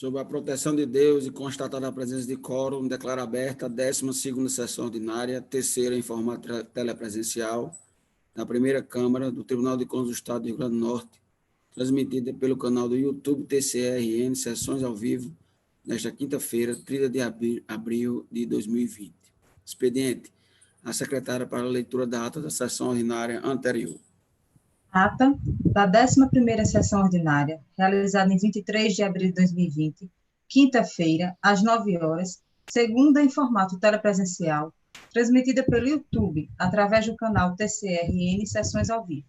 Sob a proteção de Deus e constatada a presença de quórum, declaro aberta a 12ª sessão ordinária, terceira em formato telepresencial, da primeira Câmara do Tribunal de Contas do Estado do Rio Grande do Norte, transmitida pelo canal do YouTube TCRN, sessões ao vivo, nesta quinta-feira, 30 de abril de 2020. Expediente. A secretária para a leitura da ata da sessão ordinária anterior. Ata da 11ª sessão ordinária, realizada em 23 de abril de 2020, quinta-feira, às 9 horas, segunda em formato telepresencial, transmitida pelo YouTube, através do canal TCRN Sessões ao Vivo,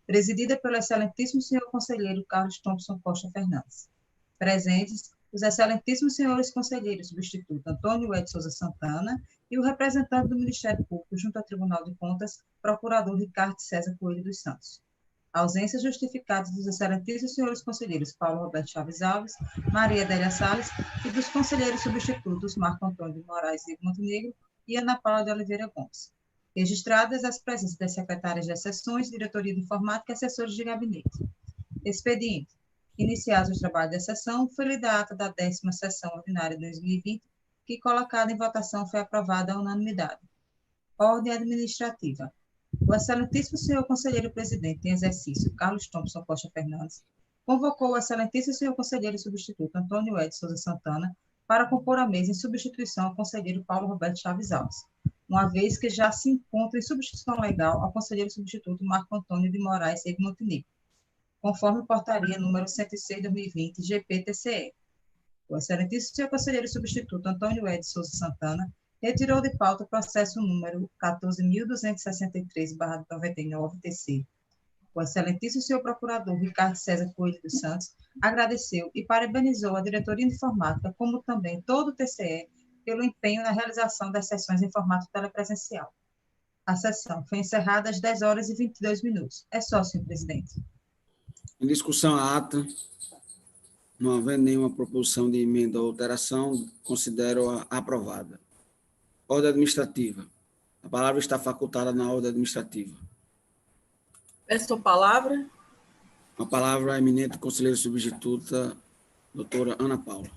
presidida pelo excelentíssimo senhor conselheiro Carlos Thompson Costa Fernandes. Presentes, os excelentíssimos senhores conselheiros substituto Antônio Ed Souza Santana e o representante do Ministério Público junto ao Tribunal de Contas, procurador Ricardo César Coelho dos Santos. Ausências justificadas dos excelentíssimos senhores conselheiros Paulo Roberto Chaves Alves, Maria Adélia Salles e dos conselheiros substitutos Marco Antônio de Moraes e Montenegro e Ana Paula de Oliveira Gomes. Registradas as presenças das secretárias das sessões, diretoria de informática e assessores de gabinete. Expediente. Iniciados os trabalhos da sessão, foi lida a ata da 10ª sessão ordinária de 2020, que, colocada em votação, foi aprovada à unanimidade. Ordem administrativa. O excelentíssimo senhor conselheiro presidente em exercício, Carlos Thompson Costa Fernandes, convocou o excelentíssimo senhor conselheiro substituto Antônio Ed Souza Santana para compor a mesa em substituição ao conselheiro Paulo Roberto Chaves Alves, uma vez que já se encontra em substituição legal ao conselheiro substituto Marco Antônio de Moraes e Montenegro, conforme portaria número 106/2020, GP-TCE. O excelentíssimo senhor conselheiro substituto Antônio Ed Souza Santana retirou de pauta o processo número 14.263/99, TC. O excelentíssimo senhor procurador Ricardo César Coelho dos Santos agradeceu e parabenizou a diretoria de informática, como também todo o TCE, pelo empenho na realização das sessões em formato telepresencial. A sessão foi encerrada às 10 horas e 22 minutos. É só, senhor presidente. Em discussão a ata, não havendo nenhuma proposição de emenda ou alteração, considero-a aprovada. Ordem administrativa. A palavra está facultada na ordem administrativa. Peço a palavra. A palavra à eminente conselheira substituta, doutora Ana Paula.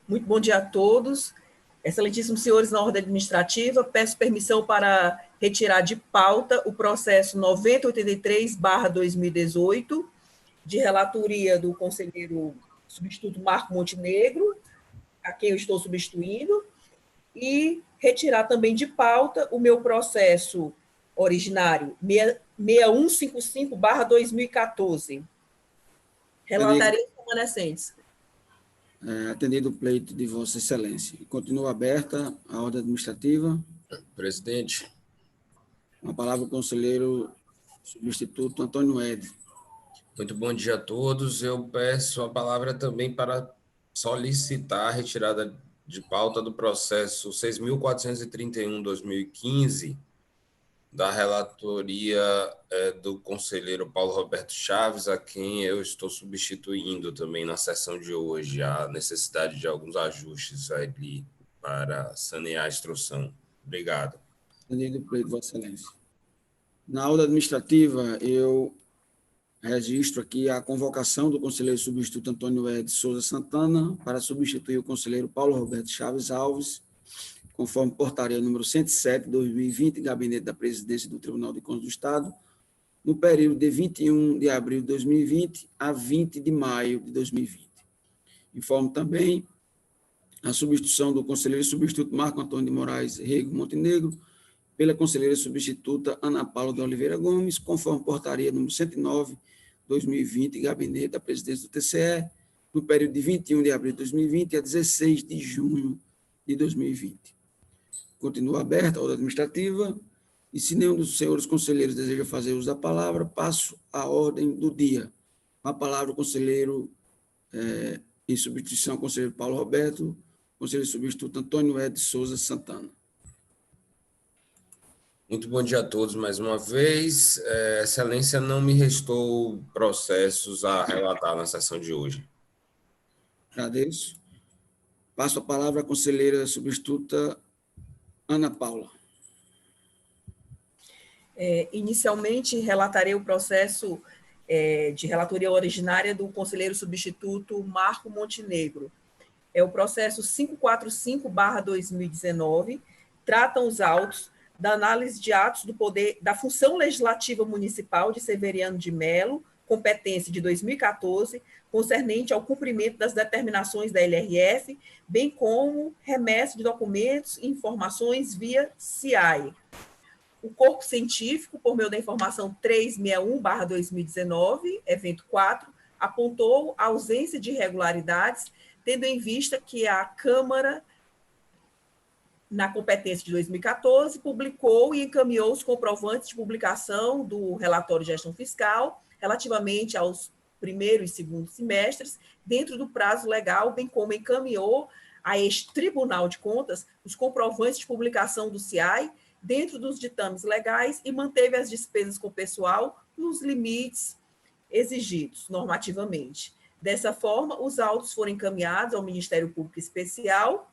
Muito bom dia a todos. Excelentíssimos senhores, na ordem administrativa, peço permissão para retirar de pauta o processo 9083/2018, de relatoria do conselheiro substituto Marco Montenegro, a quem eu estou substituindo, e retirar também de pauta o meu processo originário 6155/2014. Relatarei os remanescentes. Atendido o pleito de Vossa Excelência. Continua aberta a ordem administrativa. Presidente. A palavra ao conselheiro substituto Antônio Ed. Muito bom dia a todos. Eu peço a palavra também para solicitar a retirada de pauta do processo 6.431/2015, da relatoria do conselheiro Paulo Roberto Chaves, a quem eu estou substituindo também na sessão de hoje, a necessidade de alguns ajustes ali para sanear a instrução. Obrigado. Atendido o pleito de Vossa Excelência. Na ordem administrativa, eu registro aqui a convocação do conselheiro substituto Antônio Ed Souza Santana para substituir o conselheiro Paulo Roberto Chaves Alves, conforme portaria número 107/2020, Gabinete da Presidência do Tribunal de Contas do Estado, no período de 21 de abril de 2020 a 20 de maio de 2020. Informo também a substituição do conselheiro substituto Marco Antônio de Moraes Rego Montenegro pela conselheira substituta Ana Paula de Oliveira Gomes, conforme portaria número 109/2020, Gabinete da Presidência do TCE, no período de 21 de abril de 2020 a 16 de junho de 2020. Continua aberta a ordem administrativa, e se nenhum dos senhores conselheiros deseja fazer uso da palavra, passo à ordem do dia. A palavra o conselheiro, em substituição ao conselheiro Paulo Roberto, conselheiro substituto Antônio Ed Souza Santana. Muito bom dia a todos mais uma vez. Excelência, não me restou processos a relatar na sessão de hoje. Agradeço. Passo a palavra à conselheira substituta Ana Paula. Inicialmente, relatarei o processo de relatoria originária do conselheiro substituto Marco Montenegro. É o processo 545/2019, tratam os autos da análise de atos do poder da função legislativa municipal de Severiano de Melo, competência de 2014, concernente ao cumprimento das determinações da LRF, bem como remessa de documentos e informações via CIAI. O corpo científico, por meio da informação 361/2019, evento 4, apontou a ausência de irregularidades, tendo em vista que a Câmara, na competência de 2014, publicou e encaminhou os comprovantes de publicação do relatório de gestão fiscal relativamente aos primeiro e segundo semestres, dentro do prazo legal, bem como encaminhou a este Tribunal de Contas os comprovantes de publicação do CIAI dentro dos ditames legais e manteve as despesas com o pessoal nos limites exigidos normativamente. Dessa forma, os autos foram encaminhados ao Ministério Público Especial,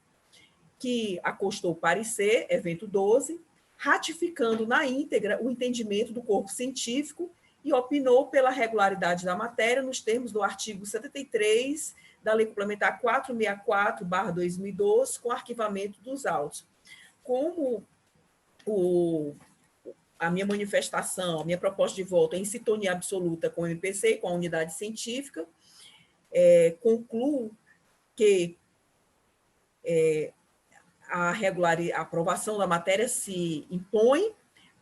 que acostou parecer, evento 12, ratificando na íntegra o entendimento do corpo científico e opinou pela regularidade da matéria nos termos do artigo 73 da Lei Complementar 464/2012, com arquivamento dos autos. Como a minha manifestação, a minha proposta de voto é em sintonia absoluta com o MPC e com a unidade científica, concluo que a aprovação da matéria se impõe,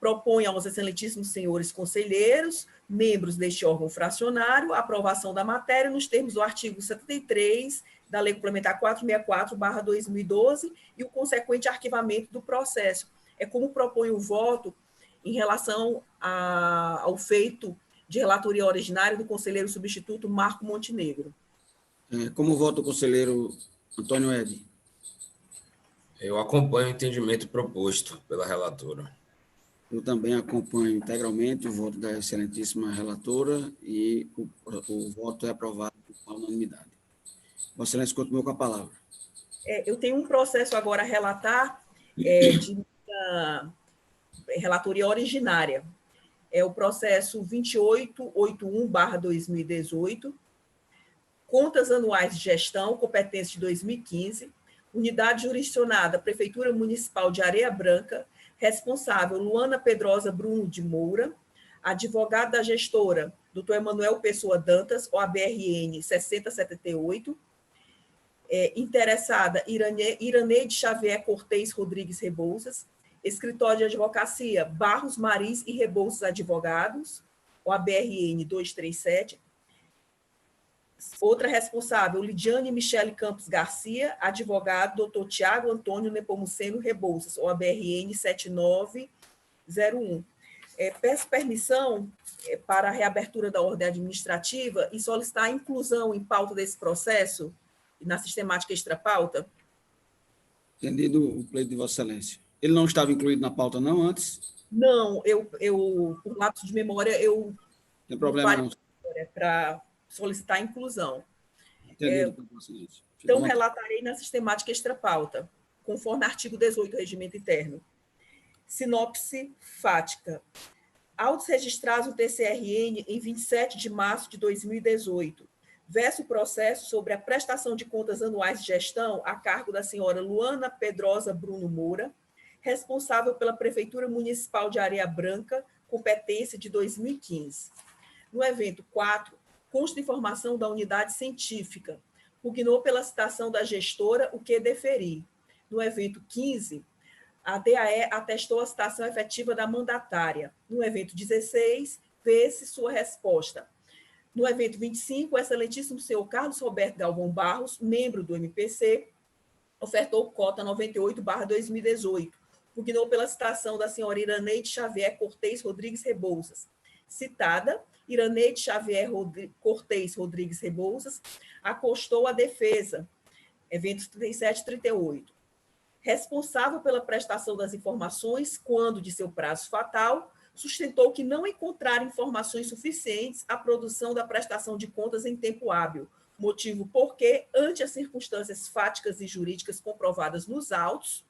propõe aos excelentíssimos senhores conselheiros, membros deste órgão fracionário, a aprovação da matéria nos termos do artigo 73 da Lei Complementar 464/2012 e o consequente arquivamento do processo. É como propõe o voto em relação ao feito de relatoria originária do conselheiro substituto Marco Montenegro. Como vota o conselheiro Antônio Ed? Eu acompanho o entendimento proposto pela relatora. Eu também acompanho integralmente o voto da excelentíssima relatora e o voto é aprovado por unanimidade. Vossa Excelência continua com a palavra. Eu tenho um processo agora a relatar de relatoria originária. É o processo 2881/2018, contas anuais de gestão, competência de 2015, unidade jurisdicionada, Prefeitura Municipal de Areia Branca, responsável Luana Pedrosa Bruno de Moura, advogado da gestora, Dr. Emanuel Pessoa Dantas, OABRN 6078, interessada Iraneide Xavier Cortez Rodrigues Rebouças, escritório de advocacia Barros Maris e Rebouças Advogados, OABRN 237, outra responsável, Lidiane Michele Campos Garcia, advogado, Dr. Tiago Antônio Nepomuceno Rebouças, OABRN 7901. Peço permissão para a reabertura da ordem administrativa e solicitar a inclusão em pauta desse processo, na sistemática extrapauta. Entendido o pleito de Vossa Excelência. Ele não estava incluído na pauta, não, antes? Não, por lapso de memória, Não tem problema, não. Para solicitar a inclusão. Entendido, Vossa Excelência. Então, relatarei na sistemática extrapauta, conforme artigo 18 do Regimento Interno. Sinopse fática. Autos registrados no TCRN em 27 de março de 2018. Verso processo sobre a prestação de contas anuais de gestão a cargo da senhora Luana Pedrosa Bruno Moura, responsável pela Prefeitura Municipal de Areia Branca, competência de 2015. No evento 4, consta informação da unidade científica, pugnou pela citação da gestora o que deferir. No evento 15, a DAE atestou a citação efetiva da mandatária. No evento 16, vê-se sua resposta. No evento 25, o excelentíssimo senhor Carlos Roberto Galvão Barros, membro do MPC, ofertou cota 98/2018, pugnou pela citação da senhora Iraneide Xavier Cortez Rodrigues Rebouças. Citada, Iraneide Xavier Cortez Rodrigues Rebouças acostou a defesa, eventos 37 e 38. Responsável pela prestação das informações, quando de seu prazo fatal, sustentou que não encontrar informações suficientes à produção da prestação de contas em tempo hábil, motivo porque, ante as circunstâncias fáticas e jurídicas comprovadas nos autos,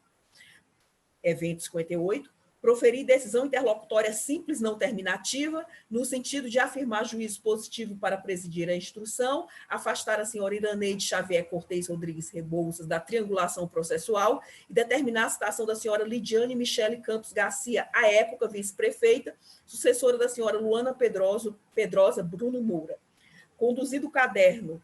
evento 58, proferir decisão interlocutória simples não terminativa, no sentido de afirmar juízo positivo para presidir a instrução, afastar a senhora Iraneide Xavier Cortez Rodrigues Rebouças da triangulação processual e determinar a citação da senhora Lidiane Michele Campos Garcia, à época vice-prefeita, sucessora da senhora Luana Pedrosa Bruno Moura. Conduzido o caderno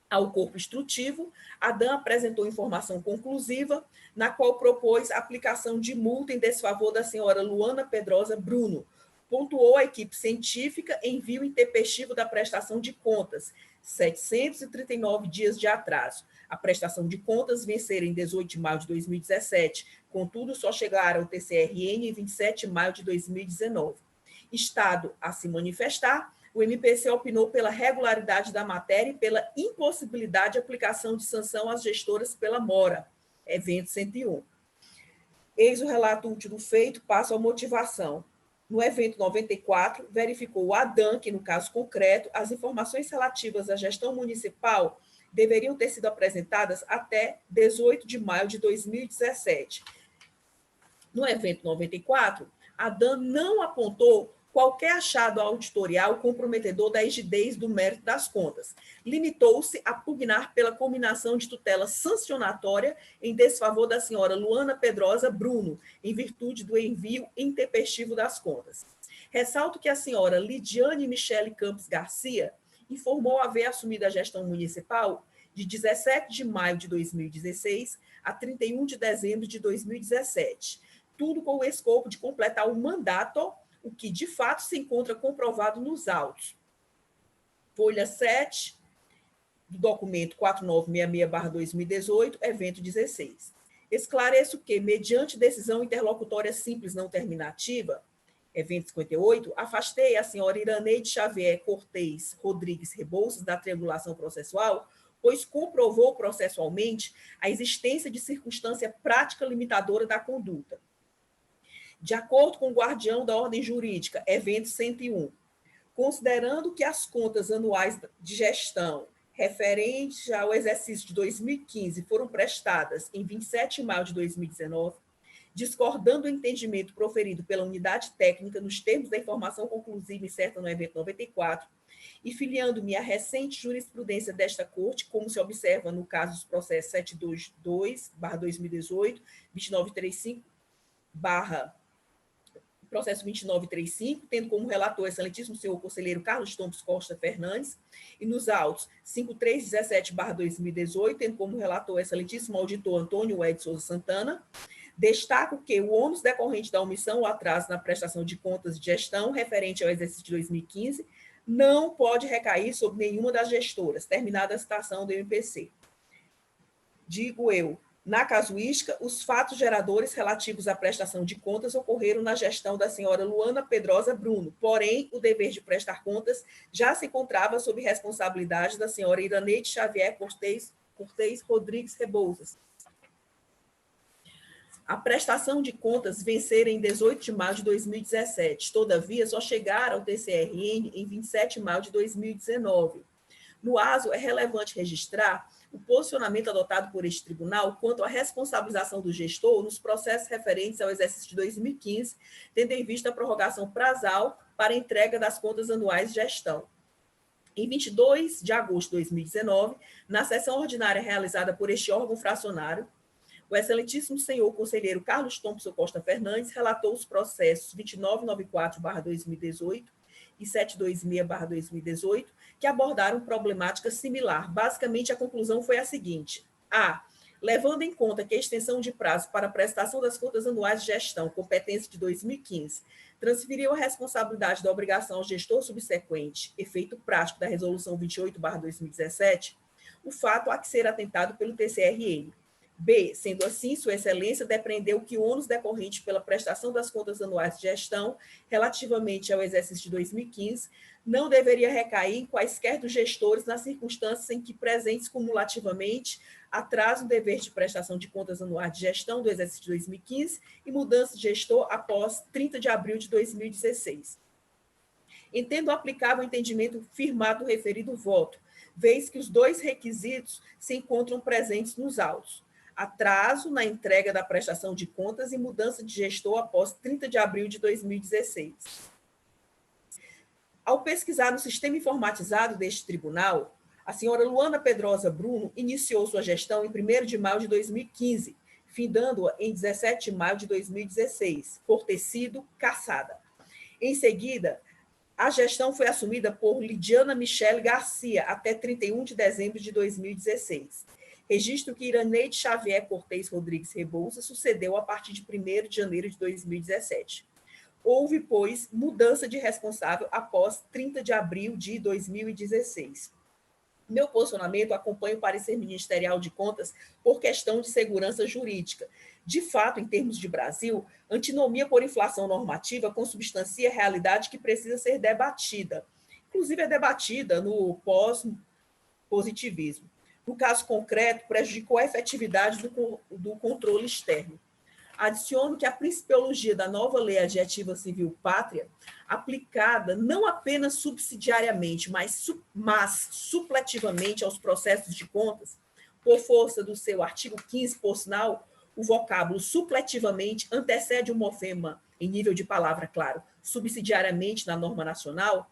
ao corpo instrutivo, Adam apresentou informação conclusiva, na qual propôs a aplicação de multa em desfavor da senhora Luana Pedrosa Bruno. Pontuou a equipe científica envio intempestivo da prestação de contas, 739 dias de atraso. A prestação de contas vencera em 18 de maio de 2017, contudo, só chegaram ao TCRN em 27 de maio de 2019. Estado a se manifestar, o MPC opinou pela regularidade da matéria e pela impossibilidade de aplicação de sanção às gestoras pela mora, evento 101. Eis o relato útil do feito, passo à motivação. No evento 94, verificou o ADAM que, no caso concreto, as informações relativas à gestão municipal deveriam ter sido apresentadas até 18 de maio de 2017. No evento 94, a ADAM não apontou qualquer achado auditorial comprometedor da rigidez do mérito das contas. Limitou-se a pugnar pela combinação de tutela sancionatória em desfavor da senhora Luana Pedrosa Bruno, em virtude do envio intempestivo das contas. Ressalto que a senhora Lidiane Michele Campos Garcia informou haver assumido a gestão municipal de 17 de maio de 2016 a 31 de dezembro de 2017, tudo com o escopo de completar o mandato, o que, de fato, se encontra comprovado nos autos. Folha 7, do documento 4966/2018, evento 16. Esclareço que, mediante decisão interlocutória simples não terminativa, evento 58, afastei a senhora Iraneide Xavier Cortez Rodrigues Rebouças da triangulação processual, pois comprovou processualmente a existência de circunstância prática limitadora da conduta. De acordo com o guardião da ordem jurídica, evento 101, considerando que as contas anuais de gestão referentes ao exercício de 2015 foram prestadas em 27 de maio de 2019, discordando do entendimento proferido pela unidade técnica nos termos da informação conclusiva incerta no evento 94, e filiando-me à recente jurisprudência desta Corte, como se observa no caso dos processos 722/2018, 2935, processo 2935, tendo como relator o excelentíssimo senhor conselheiro Carlos Tompos Costa Fernandes, e nos autos 5317/2018, tendo como relator o excelentíssimo auditor Antônio Ed Souza Santana. Destaco que o ônus decorrente da omissão ou atraso na prestação de contas de gestão referente ao exercício de 2015 não pode recair sobre nenhuma das gestoras, terminada a citação do MPC. Digo eu, na casuística, os fatos geradores relativos à prestação de contas ocorreram na gestão da senhora Luana Pedrosa Bruno, porém, o dever de prestar contas já se encontrava sob responsabilidade da senhora Iraneide Xavier Cortez Rodrigues Rebouças. A prestação de contas vencera em 18 de maio de 2017, todavia, só chegaram ao TCRN em 27 de maio de 2019. No ASO, é relevante registrar o posicionamento adotado por este tribunal quanto à responsabilização do gestor nos processos referentes ao exercício de 2015, tendo em vista a prorrogação prazal para a entrega das contas anuais de gestão. Em 22 de agosto de 2019, na sessão ordinária realizada por este órgão fracionário, o excelentíssimo senhor conselheiro Carlos Tompos Costa Fernandes relatou os processos 2994/2018 e 726/2018, que abordaram problemática similar. Basicamente, a conclusão foi a seguinte: a. Levando em conta que a extensão de prazo para a prestação das contas anuais de gestão, competência de 2015, transferiu a responsabilidade da obrigação ao gestor subsequente, efeito prático da Resolução 28/2017, o fato há que ser atentado pelo TCRN. B. Sendo assim, Sua Excelência depreendeu que o ônus decorrente pela prestação das contas anuais de gestão relativamente ao exercício de 2015 não deveria recair em quaisquer dos gestores nas circunstâncias em que presentes cumulativamente atraso o dever de prestação de contas anuais de gestão do exercício de 2015 e mudança de gestor após 30 de abril de 2016. Entendo aplicável o entendimento firmado no referido voto, vez que os dois requisitos se encontram presentes nos autos. atraso na entrega da prestação de contas e mudança de gestor após 30 de abril de 2016. Ao pesquisar no sistema informatizado deste tribunal, a senhora Luana Pedrosa Bruno iniciou sua gestão em 1º de maio de 2015, findando-a em 17 de maio de 2016, por ter sido cassada. Em seguida, a gestão foi assumida por Lidiana Michele Garcia até 31 de dezembro de 2016. Registro que Iraneide Xavier Cortez Rodrigues Rebouça sucedeu a partir de 1º de janeiro de 2017. Houve, pois, mudança de responsável após 30 de abril de 2016. Meu posicionamento acompanha o parecer ministerial de contas por questão de segurança jurídica. De fato, em termos de Brasil, antinomia por inflação normativa consubstancia a realidade que precisa ser debatida. Inclusive, é debatida no pós-positivismo. No caso concreto, prejudicou a efetividade do controle externo. Adiciono que a principiologia da nova lei adjetiva civil pátria, aplicada não apenas subsidiariamente, mas supletivamente aos processos de contas, por força do seu artigo 15, por sinal, o vocábulo supletivamente antecede o morfema, em nível de palavra, claro, subsidiariamente na norma nacional,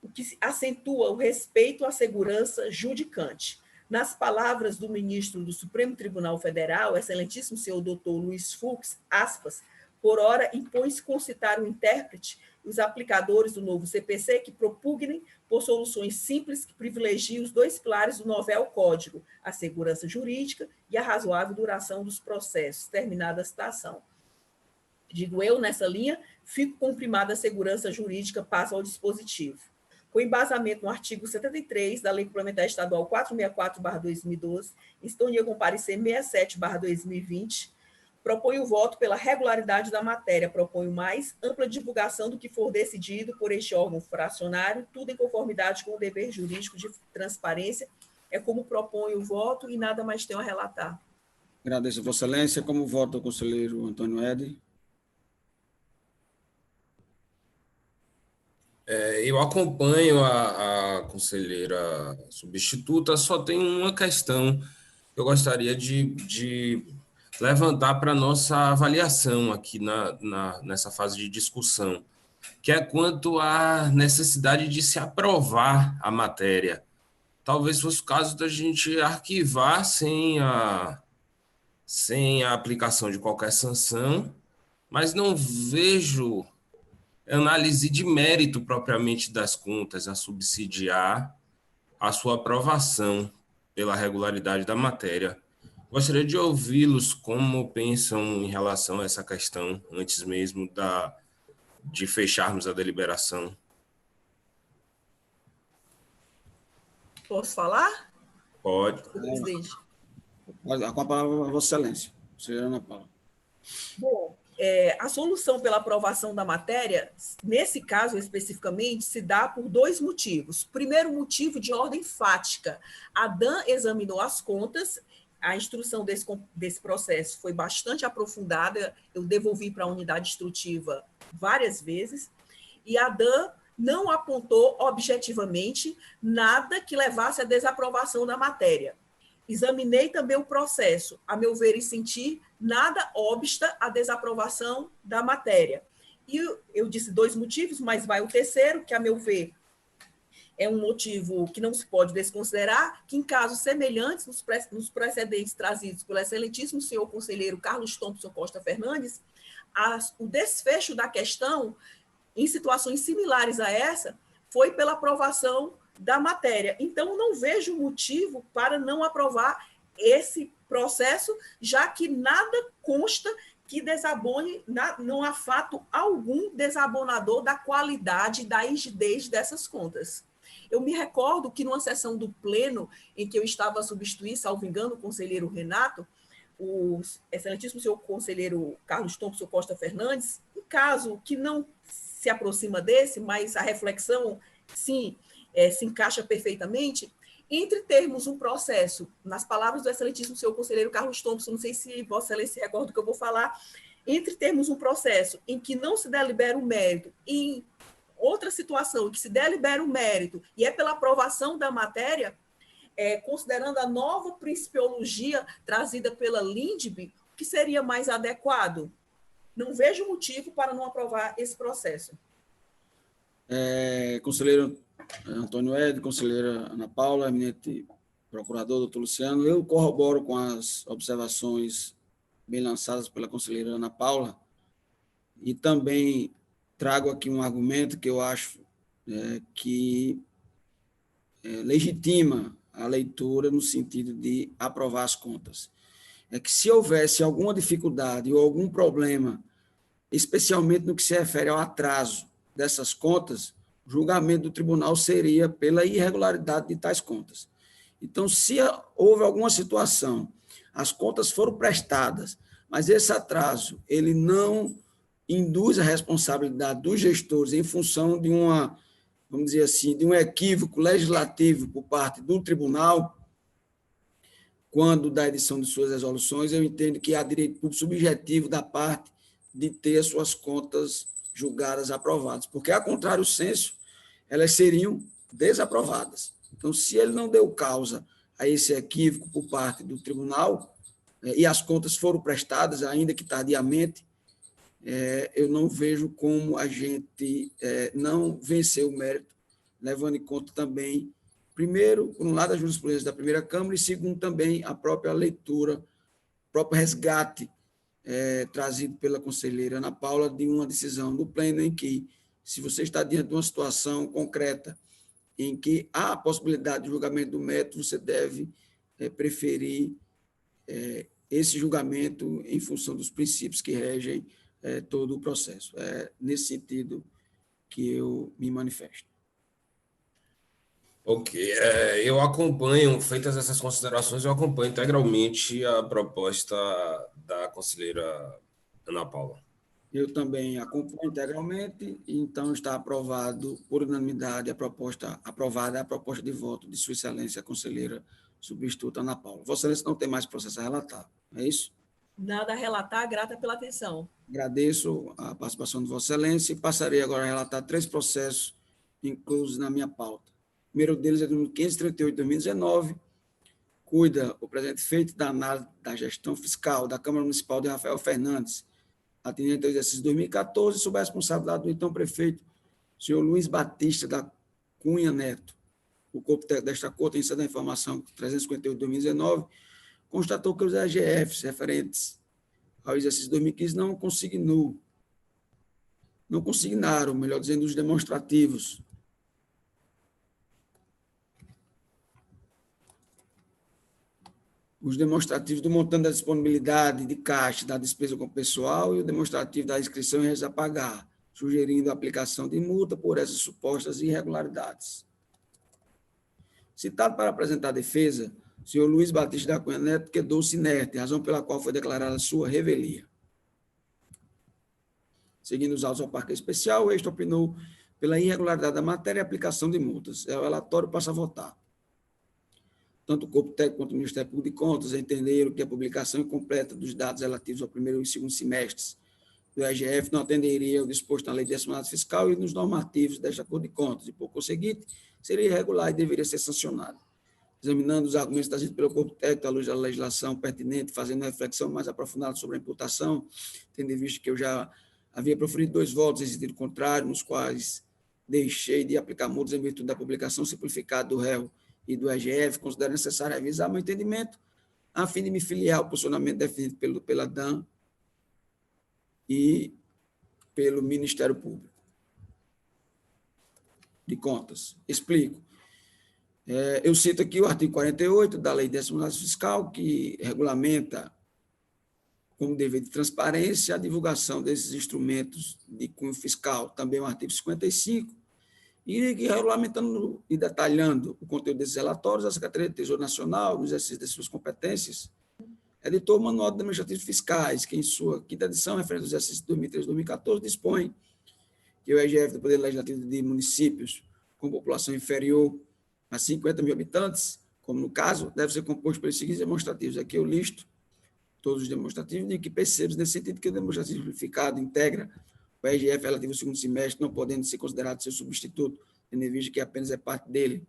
o que acentua o respeito à segurança judicante. Nas palavras do ministro do Supremo Tribunal Federal, excelentíssimo senhor doutor Luiz Fux, aspas, por ora impõe-se concitar o intérprete e os aplicadores do novo CPC que propugnem por soluções simples que privilegiem os dois pilares do novel Código, a segurança jurídica e a razoável duração dos processos. Terminada a citação. Digo eu, nessa linha, fico com primada a segurança jurídica, passo ao dispositivo. Com embasamento no artigo 73 da Lei Complementar Estadual 464/2012, em sintonia com o parecer 67/2020, proponho o voto pela regularidade da matéria, proponho mais ampla divulgação do que for decidido por este órgão fracionário, tudo em conformidade com o dever jurídico de transparência, é como proponho o voto e nada mais tenho a relatar. Agradeço a Vossa Excelência. Como vota o conselheiro Antônio Ede? Eu acompanho a conselheira substituta, só tem uma questão que eu gostaria de levantar para a nossa avaliação aqui nessa fase de discussão, que é quanto à necessidade de se aprovar a matéria. Talvez fosse o caso da gente arquivar sem a aplicação de qualquer sanção, mas não vejo análise de mérito propriamente das contas a subsidiar a sua aprovação pela regularidade da matéria. Gostaria de ouvi-los como pensam em relação a essa questão, antes mesmo de fecharmos a deliberação. Posso falar? Pode. Presidente. Com a palavra a Vossa Excelência. Senhora Ana Paula. Bom, a solução pela aprovação da matéria, nesse caso especificamente, se dá por dois motivos. Primeiro motivo de ordem fática. A DAN examinou as contas, a instrução desse processo foi bastante aprofundada, eu devolvi para a unidade instrutiva várias vezes, e a DAN não apontou objetivamente nada que levasse à desaprovação da matéria. Examinei também o processo, a meu ver e sentir, nada obsta à desaprovação da matéria. E eu disse dois motivos, mas vai o terceiro, que a meu ver é um motivo que não se pode desconsiderar, que em casos semelhantes, nos precedentes trazidos pelo excelentíssimo senhor conselheiro Carlos Thompson Costa Fernandes, o desfecho da questão, em situações similares a essa, foi pela aprovação da matéria. Então, não vejo motivo para não aprovar esse processo, já que nada consta que desabone, não há fato algum desabonador da qualidade e da rigidez dessas contas. Eu me recordo que numa sessão do Pleno, em que eu estava a substituir, salvo engano, o conselheiro Renato, o excelentíssimo senhor conselheiro Carlos Thompson Costa Fernandes, um caso que não se aproxima desse, mas a reflexão, sim, se encaixa perfeitamente, entre termos um processo, nas palavras do excelentíssimo senhor conselheiro Carlos Thompson, não sei se Vossa Excelência se recorda do que eu vou falar, entre termos um processo em que não se delibera o mérito e em outra situação em que se delibera o mérito e é pela aprovação da matéria, considerando a nova principiologia trazida pela Lindbe, o que seria mais adequado? Não vejo motivo para não aprovar esse processo. Conselheiro Antônio Ed, conselheira Ana Paula, eminente procurador, doutor Luciano, eu corroboro com as observações bem lançadas pela conselheira Ana Paula e também trago aqui um argumento que eu acho que legitima a leitura no sentido de aprovar as contas. É que se houvesse alguma dificuldade ou algum problema, especialmente no que se refere ao atraso dessas contas, o julgamento do tribunal seria pela irregularidade de tais contas. Então, se houve alguma situação, as contas foram prestadas, mas esse atraso ele não induz a responsabilidade dos gestores em função de vamos dizer assim, de um equívoco legislativo por parte do tribunal, quando da edição de suas resoluções, eu entendo que há direito público subjetivo da parte de ter as suas contas julgadas aprovadas, porque, a contrário senso, elas seriam desaprovadas. Então, se ele não deu causa a esse equívoco por parte do tribunal, e as contas foram prestadas, ainda que tardiamente, eu não vejo como a gente não vencer o mérito, levando em conta também, primeiro, por um lado, a jurisprudência da primeira Câmara, e segundo, também a própria leitura, o próprio resgate trazido pela conselheira Ana Paula de uma decisão do pleno em que, se você está diante de uma situação concreta em que há a possibilidade de julgamento do mérito, você deve preferir esse julgamento em função dos princípios que regem todo o processo. É nesse sentido que eu me manifesto. Ok, eu acompanho, feitas essas considerações, eu acompanho integralmente a proposta da conselheira Ana Paula. Eu também acompanho integralmente, então está aprovado por unanimidade aprovada a proposta de voto de Sua Excelência, a conselheira substituta Ana Paula. Vossa Excelência não tem mais processo a relatar, é isso? Nada a relatar, grata pela atenção. Agradeço a participação de Vossa Excelência e passarei agora a relatar 3 processos inclusos na minha pauta. O primeiro deles é do número 538 de 2019, cuida o presente feito da análise da gestão fiscal da Câmara Municipal de Rafael Fernandes, atendente ao exercício 2014, sob a responsabilidade do então prefeito, senhor Luiz Batista da Cunha Neto. O corpo desta corte, em sede da informação 358 de 2019, constatou que os EGFs referentes ao exercício 2015 não consignaram, melhor dizendo, os demonstrativos do montante da disponibilidade de caixa da despesa com o pessoal e o demonstrativo da inscrição em registro a pagar, sugerindo a aplicação de multa por essas supostas irregularidades. Citado para apresentar a defesa, o senhor Luiz Batista da Cunha Neto quedou-se inerte, razão pela qual foi declarada sua revelia. Seguindo os autos ao parque especial, o eixo opinou pela irregularidade da matéria e aplicação de multas. O relatório passa a votar. Tanto o Corpo Técnico quanto o Ministério Público de Contas entenderam que a publicação incompleta dos dados relativos ao primeiro e segundo semestres do EGF não atenderia ao disposto na Lei de Desoneração Fiscal e nos normativos desta Corte de Contas, e, por conseguinte, seria irregular e deveria ser sancionado. Examinando os argumentos trazidos pelo Corpo Técnico à luz da legislação pertinente, fazendo uma reflexão mais aprofundada sobre a imputação, tendo em vista que eu já havia proferido 2 votos em sentido contrário, nos quais deixei de aplicar multas em virtude da publicação simplificada do réu e do EGF, considero necessário revisar meu entendimento, a fim de me filiar ao posicionamento definido pela DAN e pelo Ministério Público de Contas. Explico. Eu cito aqui o artigo 48 da Lei de Desoneração Fiscal, que regulamenta, como dever de transparência, a divulgação desses instrumentos de cunho fiscal. Também o artigo 55, e regulamentando e detalhando o conteúdo desses relatórios, a Secretaria de Tesouro Nacional, no exercício de suas competências, editou o Manual de Administrativos Fiscais, que, em sua 5ª edição, referente ao exercício de 2013 e 2014, dispõe que o EGF do Poder Legislativo de municípios com população inferior a 50 mil habitantes, como no caso, deve ser composto pelos seguintes demonstrativos. Aqui eu listo todos os demonstrativos, e que percebemos nesse sentido que o demonstrativo simplificado integra o EGF relativo ao segundo semestre, não podendo ser considerado seu substituto, tendo em vista que apenas é parte dele,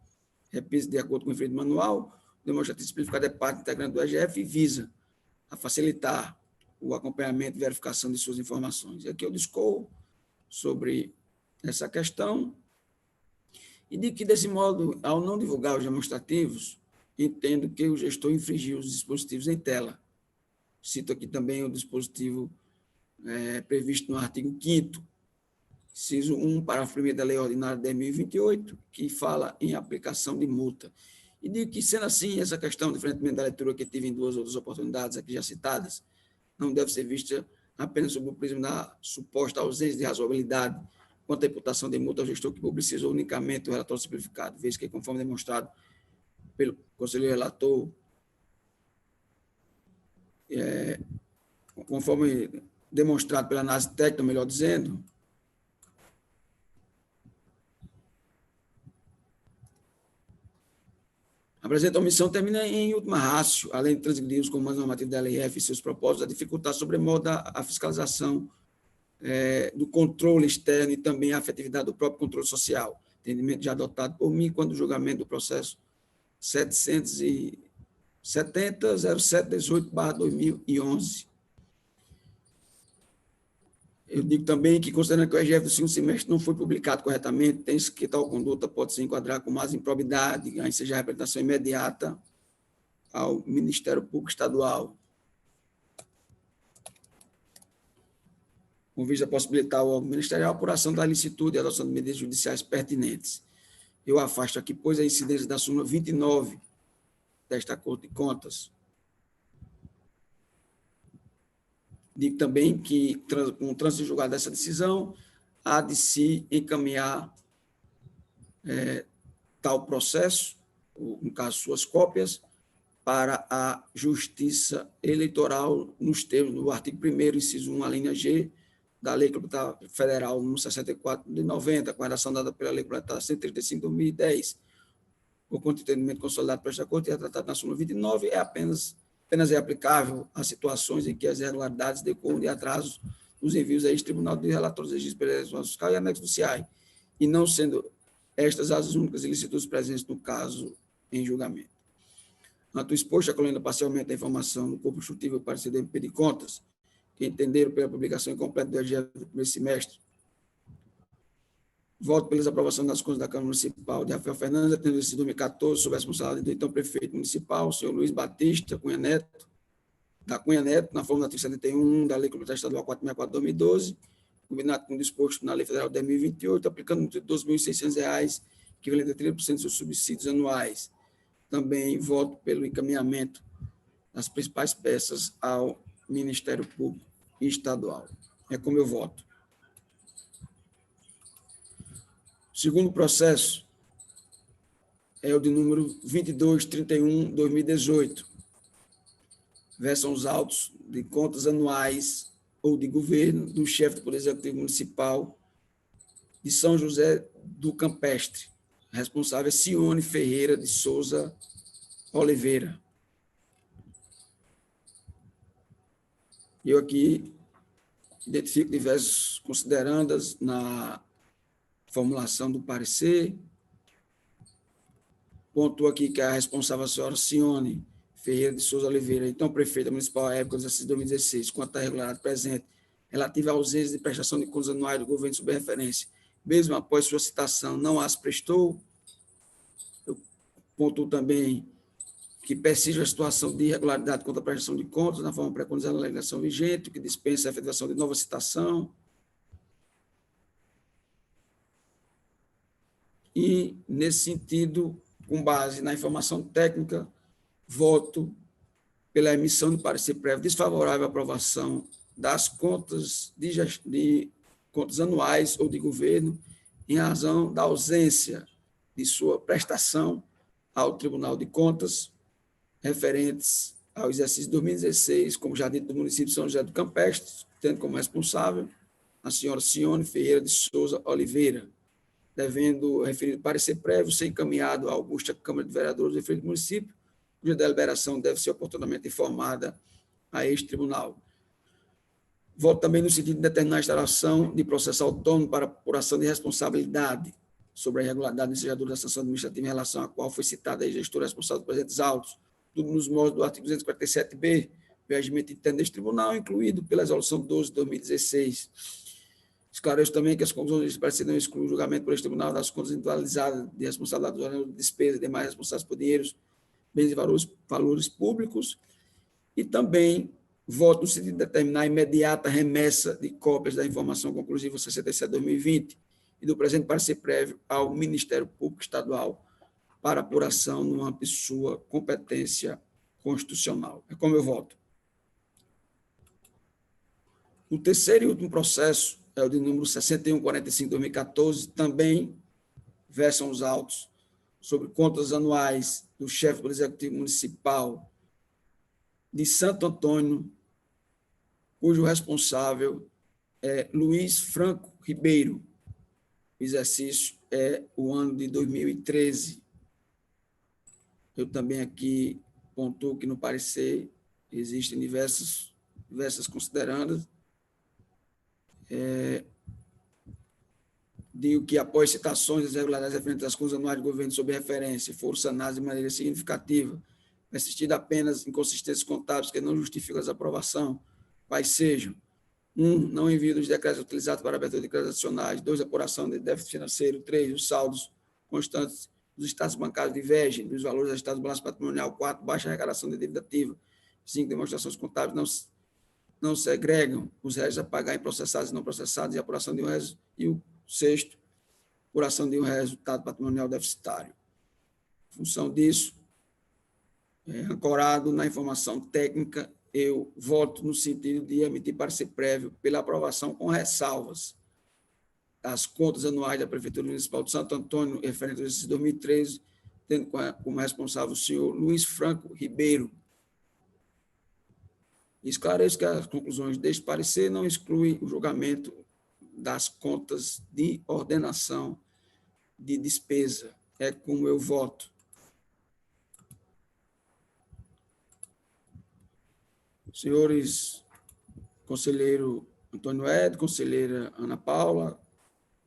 repito, de acordo com o referido manual. demonstrativo simplificado é parte integrante do EGF e visa a facilitar o acompanhamento e verificação de suas informações. E aqui eu discorro sobre essa questão e de que, desse modo, ao não divulgar os demonstrativos, entendo que o gestor infringiu os dispositivos em tela. Cito aqui também o dispositivo previsto no artigo 5º, inciso 1, parágrafo 1º da Lei Ordinária de 10.028, que fala em aplicação de multa. E digo que, sendo assim, essa questão, diferentemente da leitura que tive em duas outras oportunidades aqui já citadas, não deve ser vista apenas sob o prisma da suposta ausência de razoabilidade quanto à imputação de multa ao gestor que publicizou unicamente o relatório simplificado, vez que, conforme demonstrado pelo conselheiro relator, conforme demonstrado pela análise técnica, melhor dizendo, a presente omissão termina em última ratio, além de transgredir os comandos normativos da LRF e seus propósitos, a dificultar sobremodo a fiscalização do controle externo e também a afetividade do próprio controle social, entendimento já adotado por mim quando o julgamento do processo 770.0718/2011. Eu digo também que, considerando que o EGF do segundo semestre não foi publicado corretamente, tem-se que tal conduta pode se enquadrar com mais improbidade, aí seja a representação imediata ao Ministério Público Estadual, com vista a possibilitar ao órgão ministerial a apuração da licitude e a adoção de medidas judiciais pertinentes. Eu afasto aqui, pois, a incidência da súmula 29 desta Corte de Contas. Digo também que, com o trânsito julgado dessa decisão, há de se encaminhar tal processo, no caso, suas cópias, para a Justiça Eleitoral, nos termos do artigo 1º, inciso 1, a linha G, da Lei Complementar Federal número 64 de 90, com a redação dada pela Lei Complementar 135 de 2010, o contentamento consolidado por esta Corte e é tratado na súmula 29, apenas é aplicável a situações em que as irregularidades decorram de atrasos nos envios a este Tribunal de Relatórios Registros pela Eleição Fiscal e anexo do CIAI, e não sendo estas as únicas ilicitudes presentes no caso em julgamento. Ante o exposto, acolhendo parcialmente a informação no corpo instrutivo e parecer do MP de Contas, que entenderam pela publicação incompleta do EGF do primeiro semestre, voto pela aprovação das contas da Câmara Municipal de Rafael Fernandes, atendendo esse 2014, sob a responsabilidade do então prefeito municipal, o senhor Luiz Batista Cunha Neto, da Cunha Neto, na forma do artigo 71 da Lei Complementar Estadual 464 de 2012, combinado com o disposto na Lei Federal 10.028, aplicando R$ 2.600, equivalente a 30% dos seus subsídios anuais. Também voto pelo encaminhamento das principais peças ao Ministério Público Estadual. É como eu voto. O segundo processo é o de número 2231/2018. Versam os autos de contas anuais ou de governo do chefe do Poder Executivo Municipal de São José do Campestre. Responsável é Cione Ferreira de Souza Oliveira. Eu aqui identifico diversos considerandas na formulação do parecer. Pontuo aqui que a responsável, a senhora Cione Ferreira de Souza Oliveira, então prefeita municipal à época do exercício de 2016, quanto à regularidade presente relativa à ausência de prestação de contas anuais do governo sob referência, mesmo após sua citação, não as prestou. Eu pontuo também que persiste a situação de irregularidade contra a prestação de contas, na forma preconizada na legislação vigente, que dispensa a efetivação de nova citação. E, nesse sentido, com base na informação técnica, voto pela emissão de parecer prévio desfavorável à aprovação das contas de contas anuais ou de governo, em razão da ausência de sua prestação ao Tribunal de Contas, referentes ao exercício de 2016, como já dito, do município de São José do Campestre, tendo como responsável a senhora Cione Ferreira de Souza Oliveira, devendo referido parecer prévio ser encaminhado à augusta Câmara de Vereadores do referido município, cuja deliberação deve ser oportunamente informada a este tribunal. Voto também no sentido de determinar a instalação de processo autônomo para apuração de responsabilidade sobre a irregularidade no encerrador da sanção administrativa em relação à qual foi citada a gestora responsável por presentes autos, tudo nos moldes do artigo 247b, do regimento interno deste tribunal, incluído pela resolução 12 de 2016. Esclareço também que as conclusões deste parecer não excluem o julgamento por este tribunal das contas individualizadas de responsabilidade do órgão de despesa e demais responsáveis por dinheiros, bens e valores públicos, e também voto no sentido de determinar a imediata remessa de cópias da informação conclusiva 67/2020 e do presente parecer prévio ao Ministério Público Estadual para apuração no âmbito de sua competência constitucional. É como eu voto. O terceiro e último processo é o de número 6145/2014, também versam os autos sobre contas anuais do chefe do Executivo Municipal de Santo Antônio, cujo responsável é Luiz Franco Ribeiro. O exercício é o ano de 2013. Eu também aqui pontuo que no parecer existem diversas considerandas. Digo que, após citações das irregularidades referentes às contas anuais do governo sob referência foram sanadas de maneira significativa, persistida apenas inconsistências contábeis que não justificam a aprovação, quais sejam: 1. Não envio dos decretos utilizados para abertura de créditos adicionais. 2. Apuração de déficit financeiro. 3. Os saldos constantes dos estados bancários divergem dos valores ajustados do balanço patrimonial. 4. Baixa arrecadação de dívida ativa. 5. Demonstrações contábeis não segregam os réis a pagar em processados e não processados e apuração de um resultado. E o 6º, apuração de um resultado patrimonial deficitário. Em função disso, ancorado na informação técnica, eu voto no sentido de emitir parecer prévio pela aprovação com ressalvas das contas anuais da Prefeitura Municipal de Santo Antônio, referente ao exercício 2013, tendo como responsável o senhor Luiz Franco Ribeiro. Esclareço que as conclusões deste parecer não excluem o julgamento das contas de ordenação de despesa. É como eu voto. Senhores conselheiro Antônio Ed, conselheira Ana Paula,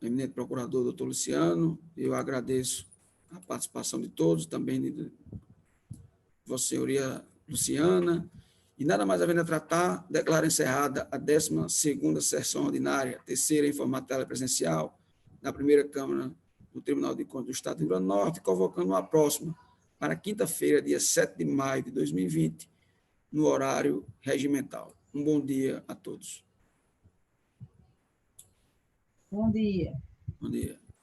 eminente procurador doutor Luciano, eu agradeço a participação de todos, também de Vossa Senhoria Luciana, e nada mais havendo a tratar, declaro encerrada a 12ª sessão ordinária, terceira em formato telepresencial, na primeira Câmara do Tribunal de Contas do Estado do Rio Grande do Norte, convocando uma próxima para quinta-feira, dia 7 de maio de 2020, no horário regimental. Um bom dia a todos. Bom dia. Bom dia.